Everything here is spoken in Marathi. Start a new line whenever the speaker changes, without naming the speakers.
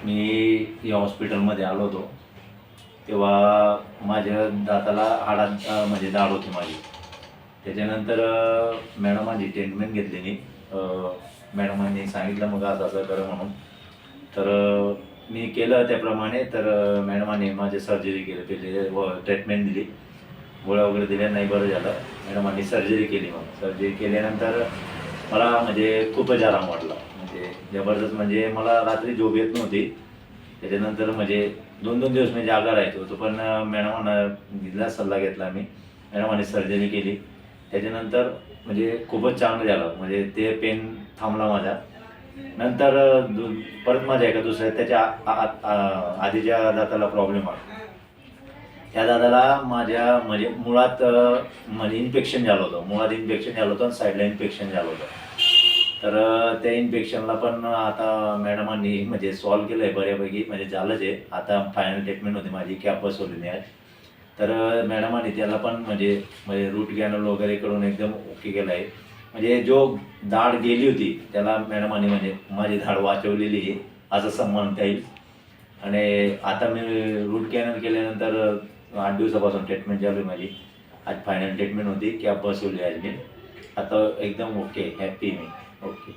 मी या हॉस्पिटलमध्ये आलो होतो तेव्हा माझ्या दाताला हाडात म्हणजे दाढ होती माझी. त्याच्यानंतर मॅडमांनी ट्रीटमेंट घेतली. मॅडमांनी सांगितलं मग असं असं करा म्हणून. तर मी केलं त्याप्रमाणे. तर मॅडमांनी माझी सर्जरी केली, पहिले ट्रीटमेंट दिली, गोळ्या वगैरे दिल्या, नाही बरं झालं. मॅडमांनी सर्जरी केली. मग सर्जरी केल्यानंतर मला म्हणजे खूपच आराम वाटला, म्हणजे जबरदस्त. म्हणजे मला रात्री झोप येत नव्हती. त्याच्यानंतर म्हणजे 2-2 दिवस मी जागा राहायचो होतो. पण मॅडमांना दिला सल्ला घेतला मी, मॅडमांनी सर्जरी केली. त्याच्यानंतर म्हणजे खूपच चांगलं झालं, म्हणजे ते पेन थांबला माझा. नंतर परत माझ्या एका दुसऱ्या त्याच्या आधीच्या दाताला प्रॉब्लेम आला. त्या दादाला माझ्या म्हणजे मुळात म्हणजे इन्फेक्शन झालं होतं, मुळात इन्फेक्शन झालं होतं आणि साईडला इन्फेक्शन झालं होतं. तर त्या इन्फेक्शनला पण आता मॅडमांनी म्हणजे सॉल्व केलं आहे बऱ्यापैकी, म्हणजे झालंच आहे. आता फायनल ट्रीटमेंट होती माझी, कॅप बसवलेली आहे. तर मॅडमांनी त्याला पण म्हणजे म्हणजे रूट कॅनल वगैरे करून एकदम ओके केलं आहे. म्हणजे जो दाढ गेली होती त्याला मॅडमांनी म्हणजे माझी दाढ वाचवलेली आहे असं समजता येईल. आणि आता मी रूट कॅनल केल्यानंतर 8 दिवसापासून ट्रीटमेंट चालू आहे माझी. आज फायनल ट्रीटमेंट होती, कॅप बसवली आज मी. आता एकदम ओके, हॅपी मी. ओके.